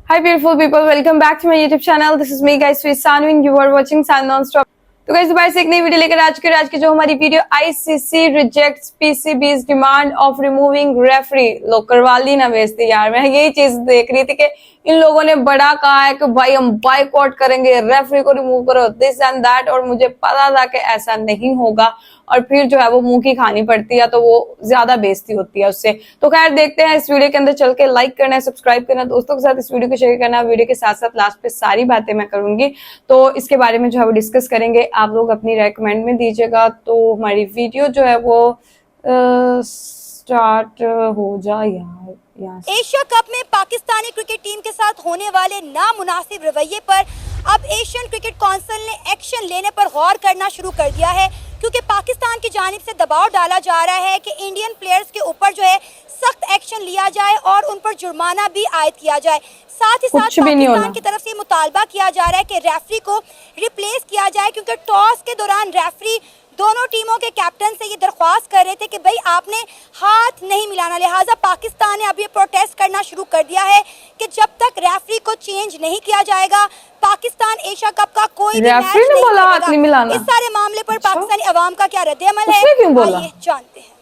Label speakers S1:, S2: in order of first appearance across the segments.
S1: Hi beautiful people, welcome back to my YouTube channel. This is me guys, Sweet Sanu and you are watching San Non-Stop. तो guys दोबारा से एक नई video लेकर आज की जो हमारी video ICC rejects PCB's demand of removing referee. लो करवा ली ना बेइज्जती यार। मैं यही चीज देख रही थी कि इन लोगों ने बड़ा कहा है कि भाई हम बाइकआउट करेंगे, रेफरी को रिमूव करो, दिस एंड दैट, और मुझे पता था कि ऐसा नहीं होगा और फिर जो है वो मुंह की खानी पड़ती है तो वो ज्यादा बेइज्जती होती है उससे। तो खैर देखते हैं इस वीडियो के अंदर चल के। लाइक करना है, सब्सक्राइब करना, दोस्तों के साथ इस वीडियो को शेयर करना। वीडियो के साथ साथ लास्ट पे सारी बातें मैं करूंगी तो इसके बारे में जो है वो डिस्कस करेंगे। आप लोग अपनी रेकमेंड में दीजिएगा तो हमारी वीडियो जो है वो स्टार्ट हो जाए यार।
S2: एशिया कप में पाकिस्तानी क्रिकेट टीम के साथ होने वाले नामुनासिब रवैये पर अब एशियन क्रिकेट काउंसिल ने एक्शन लेने पर गौर करना शुरू कर दिया है, क्योंकि पाकिस्तान की जानिब से दबाव डाला जा रहा है कि इंडियन प्लेयर्स के ऊपर जो है सख्त एक्शन लिया जाए और उन पर जुर्माना भी आयद किया जाए। साथ ही साथ पाकिस्तान की तरफ से मुतालबा किया जा रहा है कि रेफरी को रिप्लेस किया जाए, क्योंकि टॉस के दौरान रेफरी दोनों टीमों के कैप्टन से ये दरख्वास्त कर रहे थे कि भाई आपने हाथ नहीं मिलाना। लिहाजा पाकिस्तान ने अब ये प्रोटेस्ट करना शुरू कर दिया है कि जब तक रेफरी को चेंज नहीं किया जाएगा पाकिस्तान एशिया कप का कोई भी मैच नहीं खेलेगा। इस सारे मामले पर पाकिस्तानी अवाम का क्या रद्द-ए-अमल है, आइए जानते हैं।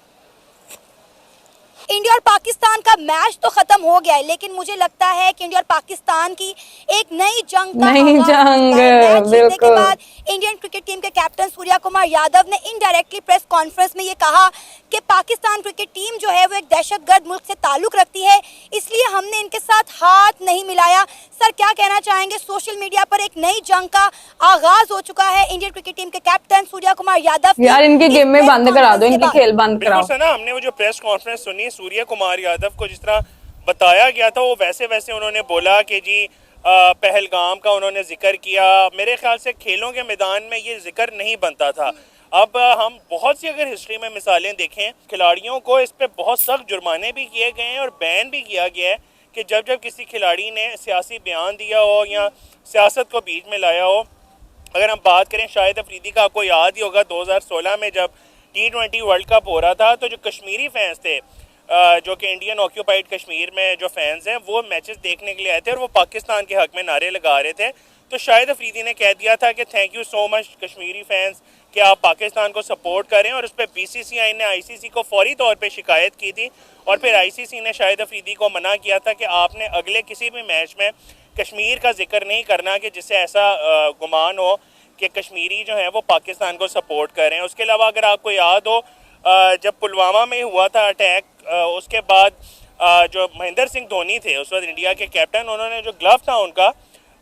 S2: इंडिया और पाकिस्तान का मैच तो खत्म हो गया है, लेकिन मुझे लगता है कि इंडिया और पाकिस्तान की एक नई जंग का मैच जीतने के बाद इंडियन क्रिकेट टीम के कैप्टन सूर्या कुमार यादव ने इनडायरेक्टली प्रेस कॉन्फ्रेंस में ये कहा कि पाकिस्तान क्रिकेट टीम जो है वो एक दहशतगर्द मुल्क से ताल्लुक रखती है, इसलिए हमने इनके साथ हाथ नहीं मिलाया। सर क्या कहना चाहेंगे? सोशल मीडिया पर एक नई जंग का आगाज हो चुका है इंडियन क्रिकेट टीम के कैप्टन सूर्या कुमार यादव।
S1: यार इनकी गेम में बंद करा दो, इनकी खेल बंद कराओ।
S3: ना हमने वो जो प्रेस कॉन्फ्रेंस सुनी सूर्या कुमार यादव को जिस तरह बताया गया था वो वैसे वैसे उन्होंने बोला कि जी पहलगाम का उन्होंने जिक्र किया। मेरे ख्याल से खेलों के मैदान में ये जिक्र नहीं बनता था। अब हम बहुत सी अगर हिस्ट्री में मिसालें देखें, खिलाड़ियों को इस पे बहुत सख्त जुर्माने भी किए गए हैं और बैन भी किया गया है कि जब जब किसी खिलाड़ी ने सियासी बयान दिया हो या सियासत को बीच में लाया हो। अगर हम बात करें शाहिद अफरीदी का, आपको याद ही होगा 2016 में जब T20 वर्ल्ड कप हो रहा था तो जो कश्मीरी फैंस थे जो कि इंडियन ऑक्यूपाइड कश्मीर में जो फैंस हैं वो मैचेस देखने के लिए आए थे और वो पाकिस्तान के हक में नारे लगा रहे थे। तो शाहिद अफरीदी ने कह दिया था कि thank you so much Kashmiri fans कि आप पाकिस्तान को सपोर्ट करें, और उस पर BCCI ने ICC को फौरी तौर पे शिकायत की थी और फिर ICC ने शाहिद अफरीदी को मना किया था कि आपने अगले किसी भी मैच में कश्मीर का जिक्र नहीं करना कि जिससे ऐसा गुमान हो कि कश्मीरी जो है वो पाकिस्तान को सपोर्ट करें। उसके अलावा अगर आपको याद हो जब पुलवामा में हुआ था अटैक, उसके बाद जो महेंद्र सिंह धोनी थे उस वक्त इंडिया के कैप्टन, उन्होंने जो ग्लव था उनका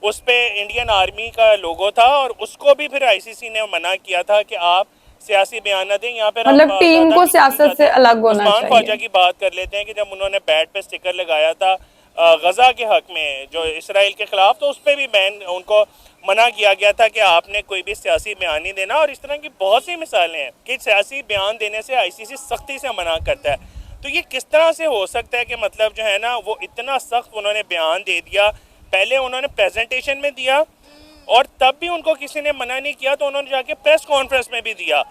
S3: उस पे इंडियन आर्मी का लोगो था और उसको भी फिर ICC ने मना किया था कि आप सियासी बयान न दें। यहाँ पे
S1: मतलब टीम को सियासत से अलग होना चाहिए।
S3: ख्वाजा की बात कर लेते हैं कि जब उन्होंने बैट पे स्टिकर लगाया था गजा के हक में जो इसराइल के खिलाफ, तो उस पर भी बैन उनको मना किया गया था कि आपने कोई भी सियासी बयान नहीं देना। और इस तरह की बहुत सी मिसालें हैं कि सियासी बयान देने से ICC सख्ती से मना करता है। तो ये किस तरह से हो सकता है कि मतलब जो है ना वो इतना सख्त उन्होंने बयान दे दिया। पहले उन्होंने प्रेजेंटेशन में दिया और तब भी उनको किसी ने मना नहीं किया तो उन्होंने जाके प्रेस कॉन्फ्रेंस में भी दिया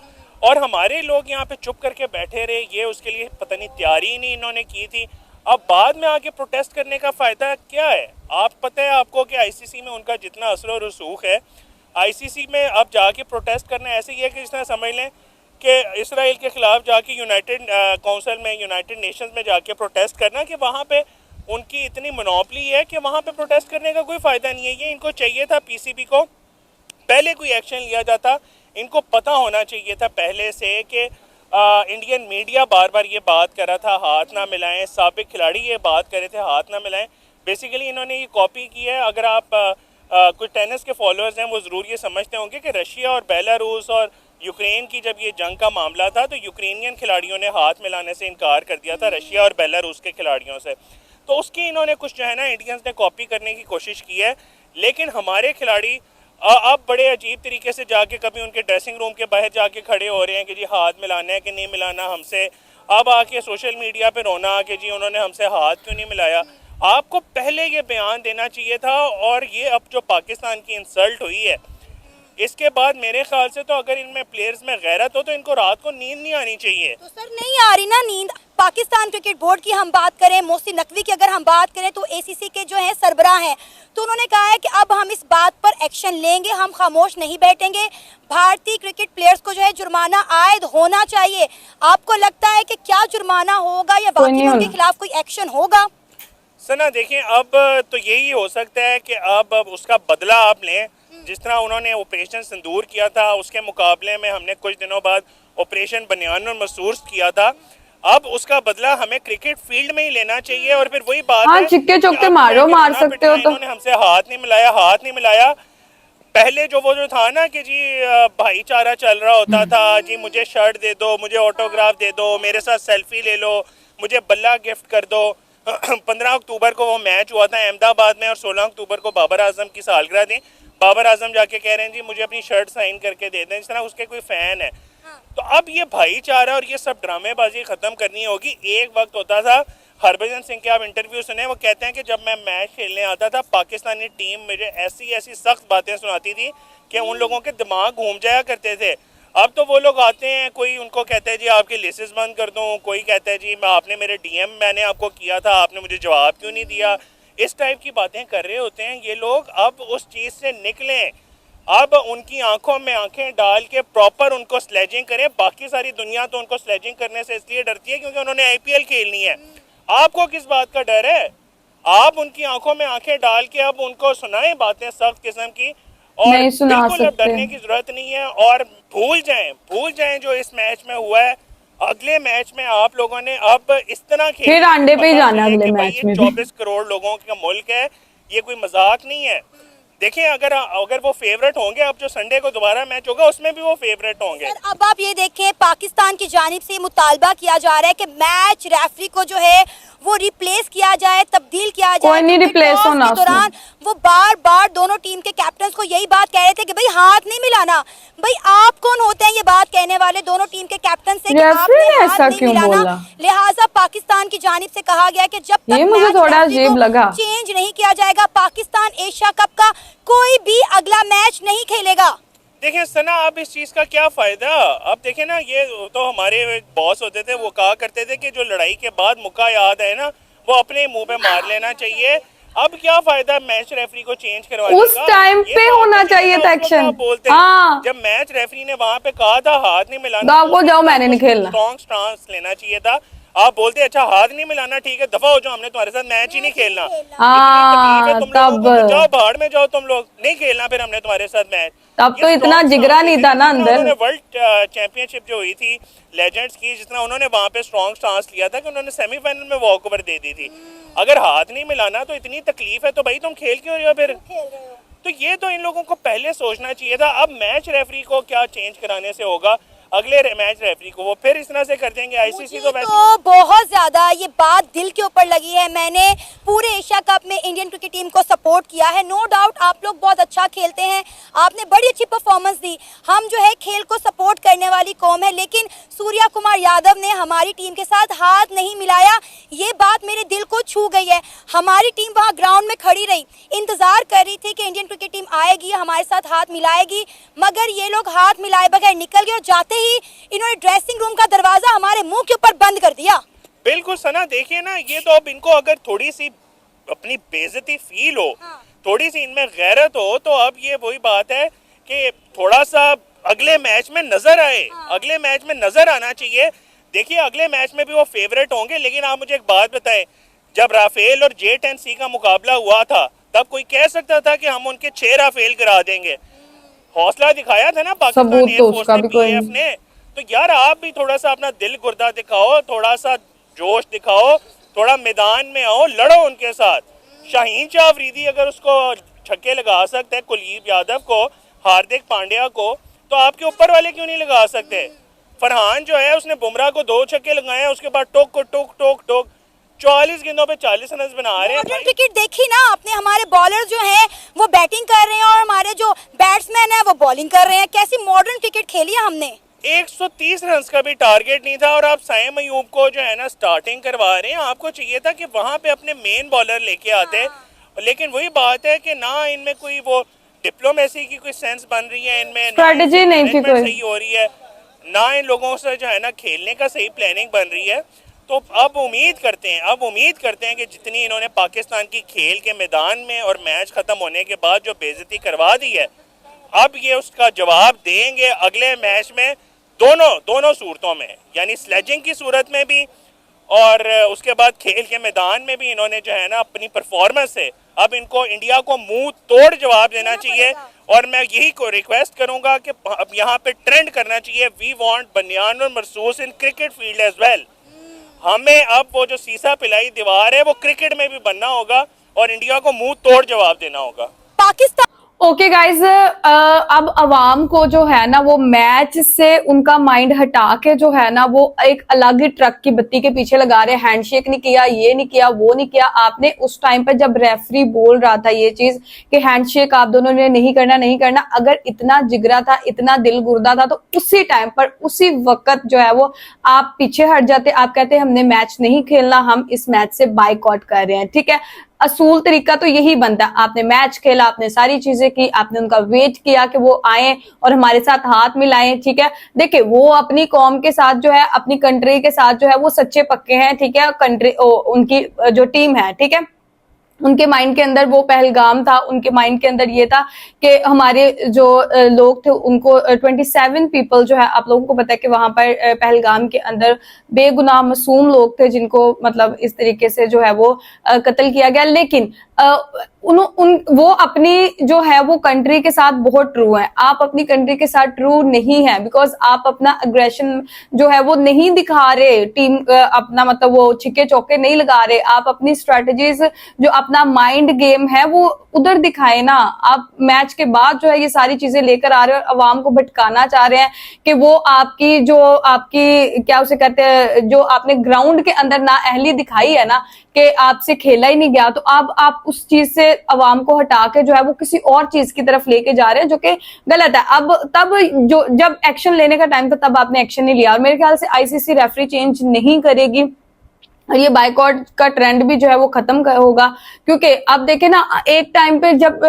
S3: और हमारे लोग यहाँ पे चुप करके बैठे रहे। ये उसके लिए पता नहीं तैयारी नहीं इन्होंने की थी। अब बाद में आके प्रोटेस्ट करने का फ़ायदा क्या है? आप पता है आपको कि ICC में उनका जितना असर और रसूख है, ICC में अब जाके प्रोटेस्ट करना ऐसे ही है कि जिस तरह समझ लें कि इसराइल के ख़िलाफ़ जाके यूनाइटेड काउंसिल में, यूनाइटेड नेशंस में जाके प्रोटेस्ट करना कि वहाँ पे उनकी इतनी मोनोपली है कि वहाँ पे प्रोटेस्ट करने का कोई फ़ायदा नहीं है। ये इनको चाहिए था PCB को पहले कोई एक्शन लिया जाता। इनको पता होना चाहिए था पहले से कि इंडियन मीडिया बार बार ये बात कर रहा था हाथ ना मिलाएं, साबिक खिलाड़ी ये बात कर रहे थे हाथ ना मिलाएं। बेसिकली इन्होंने ये कॉपी की है। अगर आप कुछ टेनिस के फॉलोअर्स हैं वो ज़रूर ये समझते होंगे कि रशिया और बेलारूस और यूक्रेन की जब ये जंग का मामला था तो यूक्रेनियन खिलाड़ियों ने हाथ मिलाने से इनकार कर दिया था रशिया और बेलारूस के खिलाड़ियों से। तो उसकी इन्होंने कुछ जो है ना इंडियंस ने कॉपी करने की कोशिश की है। लेकिन हमारे खिलाड़ी अब बड़े अजीब तरीके से जाके कभी उनके ड्रेसिंग रूम के बाहर जाके खड़े हो रहे हैं कि जी हाथ मिलाना है कि नहीं मिलाना हमसे। अब आके सोशल मीडिया पे रोना कि जी उन्होंने हमसे हाथ क्यों नहीं मिलाया। आपको पहले ये बयान देना चाहिए था। और ये अब जो पाकिस्तान की इंसल्ट हुई है इसके बाद मेरे ख्याल से तो अगर इनमें प्लेयर्स में गैरत हो तो इनको रात को नींद नहीं आनी चाहिए।
S2: तो सर नहीं आ रही ना नींद। पाकिस्तान क्रिकेट बोर्ड की हम बात करें, मोहसिन नकवी की अगर हम बात करें, तो एसीसी के जो है सरबराह हैं, तो उन्होंने कहा है कि अब हम इस बात पर एक्शन लेंगे, हम खामोश नहीं बैठेंगे, भारतीय क्रिकेट प्लेयर्स को जो है जुर्माना आयद होना चाहिए। आपको लगता है कि क्या जुर्माना होगा या बाकी उनके खिलाफ कोई एक्शन होगा?
S3: सना देखिए, अब तो यही हो सकता है कि अब उसका बदला आप लें। जिस तरह उन्होंने ऑपरेशन सिंदूर किया था, उसके मुकाबले में हमने कुछ दिनों बाद ऑपरेशन बनियान और मसूर किया था। अब उसका बदला हमें क्रिकेट फील्ड में ही लेना चाहिए। और फिर वही बात है,
S1: चिक्के चौके मारो, मार सकते हो तो।
S3: इन्होंने हमसे हाथ नहीं मिलाया। पहले वो जो था ना कि जी भाईचारा चल रहा होता था, जी मुझे शर्ट दे दो, मुझे ऑटोग्राफ दे दो, मेरे साथ सेल्फी ले लो, मुझे बल्ला गिफ्ट कर दो। 15 अक्टूबर को वो मैच हुआ था अहमदाबाद में और 16 अक्टूबर को बाबर आजम की सालगिरह थी। बाबर आजम जाके कह रहे हैं जी मुझे अपनी शर्ट साइन करके दे दें, जिस तरह उसके कोई फैन है। तो अब ये भाईचारा और ये सब ड्रामेबाजी खत्म करनी होगी। एक वक्त होता था, हरभजन सिंह के आप इंटरव्यू सुने, वो कहते हैं कि जब मैं मैच खेलने आता था पाकिस्तानी टीम मुझे ऐसी सख्त बातें सुनाती थी कि उन लोगों के दिमाग घूम जाया करते थे। अब तो वो लोग आते हैं, कोई उनको कहता है जी आपके लिसेस बंद कर दूं, कोई कहता है जी आपने मेरे डीएम मैंने आपको किया था, आपने मुझे जवाब क्यों नहीं दिया। इस टाइप की बातें कर रहे होते हैं ये लोग। अब उस चीज़ से निकलें, अब उनकी आंखों में आंखें डाल के प्रॉपर उनको स्लेजिंग करें। बाकी सारी दुनिया तो उनको स्लेजिंग करने से इसलिए डरती है क्योंकि उन्होंने आईपीएल खेलनी है। आपको किस बात का डर है? आप उनकी आंखों में आंखें डाल के अब उनको सुनाएं बातें सख्त किस्म की, और
S1: नहीं सुना
S3: बिल्कुल अब
S1: सकते।
S3: डरने की जरूरत नहीं है। और भूल जाएं जो इस मैच में हुआ है। अगले मैच में आप लोगों ने अब इस तरह
S1: फिर अंडे पे ही जाना अगले मैच में।
S3: 24 करोड़ लोगों का मुल्क है, ये कोई मजाक नहीं है। देखिए अगर वो फेवरेट होंगे, अब जो संडे को दोबारा मैच होगा उसमें भी वो फेवरेट होंगे।
S2: सर अब आप ये देखें, पाकिस्तान की जानिब से मुतालबा किया जा रहा है कि मैच रेफरी को जो है वो रिप्लेस किया जाए, तब्दील किया जाए।
S1: कोई नहीं रिप्लेस होना
S2: के दौरान वो बार दोनों टीम के कैप्टन को यही बात कह रहे थे कि भाई हाथ नहीं मिलाना। भाई आप कौन होते हैं ये बात कहने वाले दोनों टीम के कैप्टन से कि आपने हाथ नहीं मिलाना? लिहाजा पाकिस्तान की जानिब से कहा गया कि जब तक
S1: मुझे थोड़ा अजीब लगा,
S2: चेंज नहीं किया जाएगा, पाकिस्तान एशिया कप का कोई भी अगला मैच नहीं खेलेगा।
S3: देखिए सना, अब इस चीज़ का क्या फ़ायदा? अब देखें ना, ये तो हमारे बॉस होते थे, वो कहा करते थे कि जो लड़ाई के बाद मुक्का याद है ना, वो अपने मुंह पे मार लेना चाहिए। अब क्या फ़ायदा मैच रेफरी को चेंज करवाने का?
S1: उस टाइम पे होना चाहिए था एक्शन। हाँ,
S3: जब मैच रेफरी ने वहाँ पे कहा था हाथ नहीं मिलाना,
S1: आपको जाओ मैंने नहीं खेलना,
S3: स्ट्रॉन्ग स्टांस लेना चाहिए था। आप बोलते अच्छा हाथ नहीं मिलाना, ठीक है दफा हो जाओ, हमने तुम्हारे साथ मैच ही नहीं खेलना।
S1: तब
S3: जाओ भाड़ में जाओ, तुम लोग नहीं खेलना फिर हमने तुम्हारे साथ मैच।
S1: तब तो इतना जिगरा नहीं था ना अंदर।
S3: वर्ल्ड चैंपियनशिप जो हुई थी लेजेंड्स की, जितना उन्होंने वहाँ पे स्ट्रॉन्ग स्टांस लिया था कि उन्होंने सेमीफाइनल में वॉक ओवर दे दी थी। अगर हाथ नहीं मिलाना तो इतनी तकलीफ है तो भाई तुम खेल क्यों रहे हो फिर? तो ये तो इन लोगों को पहले सोचना चाहिए था। अब मैच रेफरी को क्या चेंज कराने से होगा? अगले मैच रेफरी को वो फिर इस तरह से कर देंगे। आईसीसी तो
S2: बहुत ज्यादा ये बात दिल के ऊपर लगी है। मैंने पूरे एशिया कप में इंडियन क्रिकेट टीम को सपोर्ट किया है, नो डाउट आप लोग बहुत अच्छा खेलते हैं, आपने बड़ी अच्छी परफॉर्मेंस दी। हम जो है खेल को सपोर्ट करने वाली कौम है, लेकिन सूर्या कुमार यादव ने हमारी टीम के साथ हाथ नहीं मिलाया, ये बात मेरे दिल को छू गई है। हमारी टीम वहाँ ग्राउंड में खड़ी रही, इंतजार कर रही थी कि इंडियन क्रिकेट टीम आएगी, हमारे साथ हाथ मिलाएगी, मगर ये लोग हाथ मिलाए बगैर निकल गए और जाते ही इन्होंने ड्रेसिंग रूम का दरवाजा हमारे मुंह के ऊपर बंद कर दिया।
S3: बिल्कुल सना, देखिए ना, ये तो अब इनको अगर थोड़ी सी अपनी बेइज्जती फील हो, थोड़ी सी इनमें गैरत हो, तो अब ये वही बात है कि थोड़ा सा अगले मैच में नजर आए, अगले मैच में नजर आना चाहिए। देखिए अगले मैच में भी वो फेवरेट होंगे, लेकिन आप मुझे एक बात बताएं, जब राफेल और J10C का मुकाबला हुआ था तब कोई कह सकता था कि हम उनके 6 राफेल गिरा देंगे? हौसला दिखाया था ना पाकिस्तान एयरफोर्स ने, PAF ने। तो यार आप भी थोड़ा सा अपना दिल गुर्दा दिखाओ, थोड़ा सा जोश दिखाओ, थोड़ा मैदान में आओ, लड़ो उनके साथ। शाहीन शाह अफरीदी अगर उसको छक्के लगा सकते हैं, कुलदीप यादव को, हार्दिक पांड्या को, तो आपके ऊपर वाले क्यों नहीं लगा सकते? फरहान जो है उसने बुमराह को 2 छक्के लगाए, उसके बाद टोक को टोक 44 गेंदों पे 40 रन बना रहे हैं।
S2: मॉडर्न क्रिकेट देखी ना आपने, हमारे बॉलर जो हैं वो बैटिंग कर रहे हैं और हमारे जो बैट्समैन हैं वो बॉलिंग कर रहे हैं। कैसी मॉडर्न क्रिकेट खेली है हमने।
S3: 130 रन का भी टारगेट नहीं था और आप साइम अयूब को जो है ना स्टार्टिंग करवा रहे हैं। आपको चाहिए था कि वहां पे अपने मेन बॉलर लेके आते, लेकिन वही बात है कि ना इनमें कोई वो डिप्लोमेसी की कोई सेंस बन रही है इनमें,
S1: स्ट्रेटजी नहीं थी कोई,
S3: सही हो रही है ना, इन लोगों से जो है ना खेलने का सही प्लानिंग बन रही है। तो अब उम्मीद करते हैं कि जितनी इन्होंने पाकिस्तान की खेल के मैदान में और मैच ख़त्म होने के बाद जो बेइज्जती करवा दी है, अब ये उसका जवाब देंगे अगले मैच में, दोनों सूरतों में, यानी स्लेजिंग की सूरत में भी और उसके बाद खेल के मैदान में भी। इन्होंने जो है ना अपनी परफॉर्मेंस से अब इनको इंडिया को मुंह तोड़ जवाब देना चाहिए। और मैं यही को रिक्वेस्ट करूंगा कि अब यहाँ पे ट्रेंड करना चाहिए, वी वांट बनियान और मरसूस in cricket field as well. हमें अब वो जो सीसा पिलाई दीवार है वो क्रिकेट में भी बनना होगा और इंडिया को मुंह तोड़ जवाब देना होगा।
S2: पाकिस्तान
S1: ओके गाइज, अब अवाम को जो है ना वो मैच से उनका माइंड हटा के जो है ना वो एक अलग ही ट्रक की बत्ती के पीछे लगा रहे। हैंडशेक नहीं किया, ये नहीं किया, वो नहीं किया। आपने उस टाइम पर जब रेफरी बोल रहा था ये चीज कि हैंडशेक आप दोनों ने नहीं करना, अगर इतना जिगरा था, इतना दिल गुर्दा था, तो उसी टाइम पर उसी वक्त जो है वो आप पीछे हट जाते। आप कहते हमने मैच नहीं खेलना, हम इस मैच से बाइकआउट कर रहे हैं। ठीक है, असूल तरीका तो यही बनता है। आपने मैच खेला, आपने सारी चीजें की, आपने उनका वेट किया कि वो आए और हमारे साथ हाथ मिलाएं। ठीक है, देखिए वो अपनी कौम के साथ जो है, अपनी कंट्री के साथ जो है वो सच्चे पक्के हैं। ठीक है, उनकी जो टीम है, ठीक है, उनके माइंड के अंदर वो पहलगाम था, उनके माइंड के अंदर ये था कि हमारे जो लोग थे उनको 27 पीपल जो है, आप लोगों को पता है कि वहां पर पहलगाम के अंदर बेगुनाह मासूम लोग थे जिनको मतलब इस तरीके से जो है वो कत्ल किया गया। लेकिन वो अपनी जो है वो कंट्री के साथ बहुत ट्रू है। आप अपनी कंट्री के साथ ट्रू नहीं है, बिकॉज आप अपना अग्रेशन जो है वो नहीं दिखा रहे, टीम अपना मतलब वो छिक्के चौके नहीं लगा रहे। आप अपनी स्ट्रेटजीज जो अपना माइंड गेम है वो उधर दिखाए ना। आप मैच के बाद जो है ये सारी चीजें लेकर आ रहे हैं और अवाम को भटकाना चाह रहे हैं कि वो आपकी क्या उसे कहते हैं, जो आपने ग्राउंड के अंदर ना अहली दिखाई है ना कि आपसे खेला ही नहीं गया, तो आप उस चीज से अवाम को हटा के जो है वो किसी और चीज की तरफ लेके जा रहे हैं जो कि गलत है। अब तब जब एक्शन लेने का टाइम था तब आपने एक्शन नहीं लिया और मेरे ख्याल से आईसीसी रेफरी चेंज नहीं करेगी और ये बाइकआउट का ट्रेंड भी जो है वो खत्म होगा। क्योंकि अब देखे ना, एक टाइम पे जब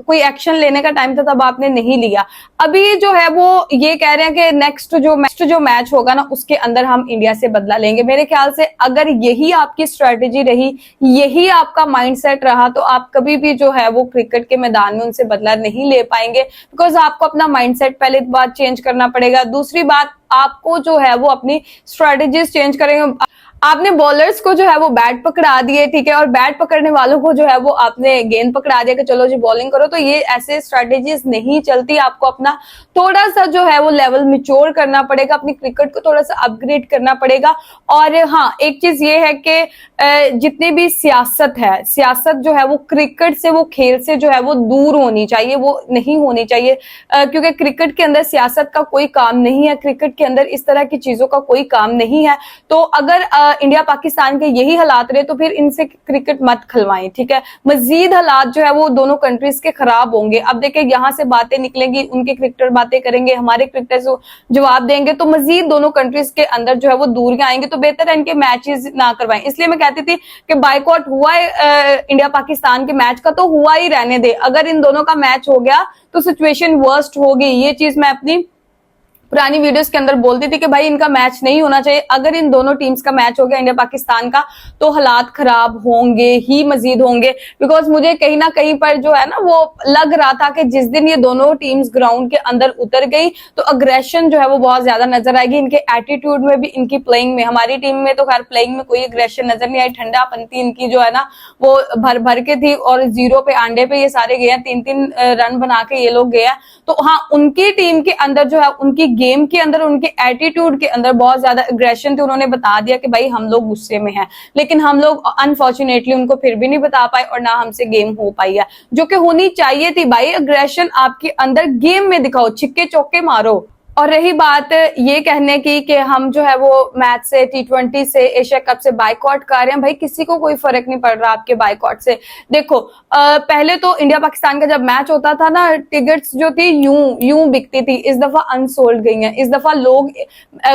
S1: कोई एक्शन लेने का टाइम था तब आपने नहीं लिया। अभी जो है वो ये कह रहे हैं कि नेक्स्ट जो मैच होगा ना उसके अंदर हम इंडिया से बदला लेंगे। मेरे ख्याल से अगर यही आपकी स्ट्रेटेजी रही, यही आपका माइंडसेट रहा, तो आप कभी भी जो है वो क्रिकेट के मैदान में उनसे बदला नहीं ले पाएंगे। बिकॉज आपको अपना माइंडसेट पहले बात चेंज करना पड़ेगा। दूसरी बात, आपको जो है वो अपनी स्ट्रेटेजीज चेंज करेंगे। आपने बॉलर्स को जो है वो बैट पकड़ा दिए, ठीक है, और बैट पकड़ने वालों को जो है वो आपने गेंद पकड़ा दिया कि चलो जी बॉलिंग करो। तो ये ऐसे स्ट्रेटेजीज नहीं चलती। आपको अपना थोड़ा सा जो है वो लेवल मैच्योर करना पड़ेगा, अपनी क्रिकेट को थोड़ा सा अपग्रेड करना पड़ेगा। और हाँ, एक चीज ये है कि जितनी भी सियासत जो है वो क्रिकेट से, वो खेल से जो है वो दूर होनी चाहिए, वो नहीं होनी चाहिए। क्योंकि क्रिकेट के अंदर सियासत का कोई काम नहीं है, क्रिकेट के अंदर इस तरह की चीजों का कोई काम नहीं है। तो अगर इंडिया पाकिस्तान के यही हालात रहे तो फिर इनसे क्रिकेट मत खिलवाएं। ठीक है, मजीद हालात जो है वो दोनों कंट्रीज के खराब होंगे। अब देखिए यहाँ से बातें निकलेंगी, उनके क्रिकेटर बातें करेंगे, हमारे क्रिकेटर जवाब देंगे, तो मजीद दोनों कंट्रीज के अंदर जो है वो दूरियां आएंगे। तो बेहतर है इनके मैचेस ना करवाएं। इसलिए मैं कहती थी कि बाइकआउट हुआ है इंडिया पाकिस्तान के मैच का, तो हुआ ही रहने दे। अगर इन दोनों का मैच हो गया तो सिचुएशन वर्स्ट होगी। ये चीज मैं अपनी पुरानी वीडियोस के अंदर बोलती थी कि भाई इनका मैच नहीं होना चाहिए। अगर इन दोनों टीम्स का मैच हो गया इंडिया पाकिस्तान का, तो हालात खराब होंगे ही, मजीद होंगे। बिकॉज मुझे कहीं ना कहीं पर जो है ना वो लग रहा था कि जिस दिन ये दोनों टीम्स ग्राउंड के अंदर उतर गई तो अग्रेशन जो है वो बहुत ज्यादा नजर आएगी, इनके एटीट्यूड में भी, इनकी प्लेइंग में। हमारी टीम में तो खैर प्लेइंग में कोई अग्रेशन नजर नहीं आई, ठंडापंती इनकी जो है ना वो भर के थी और जीरो पे आंडे पे ये सारे गए हैं, 3-3 रन बना के ये लोग गए हैं। तो हाँ, उनकी टीम के अंदर जो है, उनकी गेम के अंदर, उनके एटीट्यूड के अंदर बहुत ज्यादा एग्रेशन थी। उन्होंने बता दिया कि भाई हम लोग गुस्से में हैं, लेकिन हम लोग अनफॉर्चुनेटली उनको फिर भी नहीं बता पाए और ना हमसे गेम हो पाई है, जो कि होनी चाहिए थी। भाई एग्रेशन आपके अंदर गेम में दिखाओ, छिक्के चौके मारो। और रही बात ये कहने की कि हम जो है वो मैच से, T20 से, एशिया कप से बाइकआउट कर रहे हैं, भाई किसी को कोई फर्क नहीं पड़ रहा आपके बाइकआउट से। देखो पहले तो इंडिया पाकिस्तान का जब मैच होता था ना, टिकट्स जो थी यूं बिकती थी, इस दफा अनसोल्ड गई हैं। इस दफा लोग,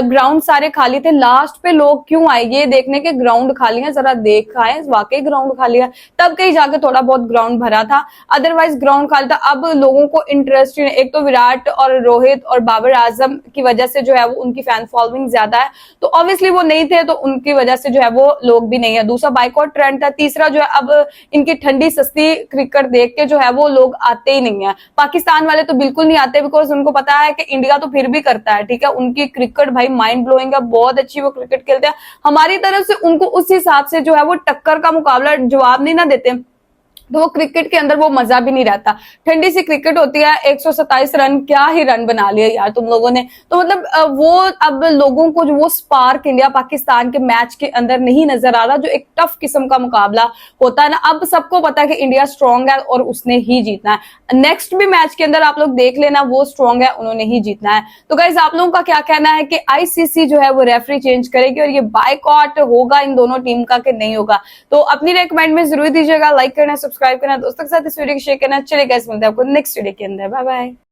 S1: ग्राउंड सारे खाली थे, लास्ट पे लोग क्यों आए ये देखने के ग्राउंड खाली है, जरा देख आए वाकई ग्राउंड खाली है, तब कहीं जाके थोड़ा बहुत ग्राउंड भरा था, अदरवाइज ग्राउंड खाली था। अब लोगों को इंटरेस्ट, एक तो विराट और रोहित और बाबर आजम की वजह से जो है वो उनकी फैन फॉलोइंग ज्यादा है, तो ऑब्वियसली वो नहीं थे, तो उनकी वजह से जो है वो लोग भी नहीं है। दूसरा बाइकआउट ट्रेंड था। तीसरा जो है अब इनकी ठंडी सस्ती क्रिकेट देख के जो है वो लोग आते ही नहीं है। पाकिस्तान वाले तो बिल्कुल नहीं आते, बिकॉज उनको पता है कि इंडिया तो फिर भी करता है, ठीक है, उनकी क्रिकेट भाई माइंड ब्लोइंग है, बहुत अच्छी वो क्रिकेट खेलते हैं। हमारी तरफ से उनको उस हिसाब से जो है वो टक्कर का मुकाबला जवाब नहीं ना देते, तो वो क्रिकेट के अंदर वो मजा भी नहीं रहता। ठंडी सी क्रिकेट होती है, 127 रन, क्या ही रन बना लिए यार तुम लोगों ने। तो मतलब वो अब लोगों को जो वो स्पार्क इंडिया पाकिस्तान के मैच के अंदर नहीं नजर आ रहा, जो एक टफ किस्म का मुकाबला होता है ना। अब सबको पता है कि इंडिया स्ट्रांग है और उसने ही जीतना है। नेक्स्ट भी मैच के अंदर आप लोग देख लेना, वो स्ट्रांग है, उन्होंने ही जीतना है। तो गाइस आप लोगों का क्या कहना है कि आईसीसी जो है वो रेफरी चेंज करेगी और ये बाइकआउट होगा इन दोनों टीम का कि नहीं होगा? तो अपनी रेकमेंड में जरूर दीजिएगा, लाइक करना, सब्सक्राइब करना, दोस्तों के साथ इस वीडियो को शेयर करना। चलिए गाइस मिलते हैं आपको नेक्स्ट वीडियो के अंदर, बाय बाय।